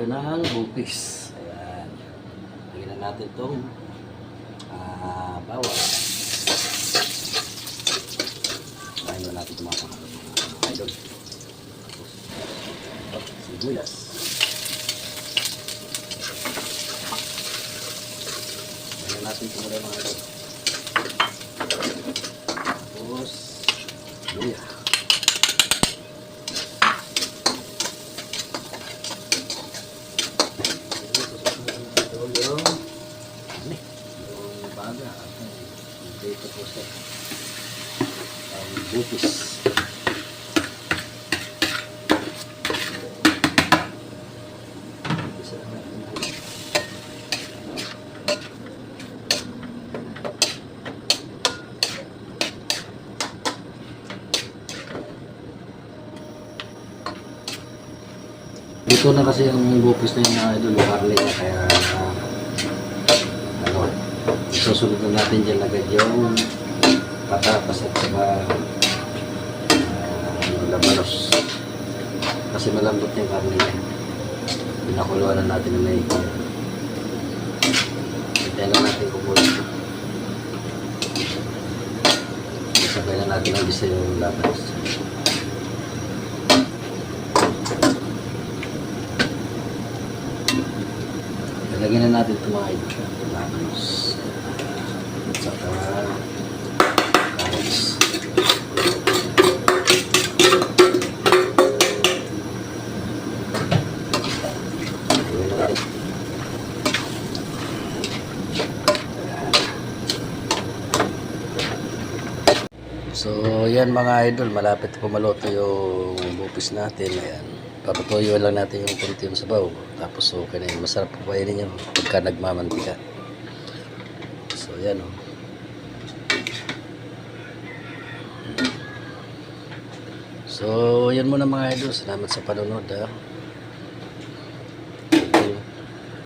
ng bupis. Ayan. Lagyan na natin itong bawang. Lagyan na natin itong mga idol. Sibuyas. Lagyan natin ito muna mga idol. Tapos, luya. Yung baga at dito po sa bupis. Dito na kasi yung bupis na yung idol, yung karne niya, kaya susunod na natin dyan agad yung patatas at saka labanos, kasi malambot yung karne niya. Pinakuluan na natin na may hintayin na natin kumulo. Sabay na natin ang isa yung labanos. Lagyan na natin ito mga idol, labanos at saka carrots. So yan mga idol, malapit po maluto yung bupis natin. Ayan, papatuyuan lang natin yung konti yung sabaw, tapos okay na yun. Masarap po kainin nyo pagka nagmamantika. So yan o. So yan muna mga idol, salamat sa panonood ha.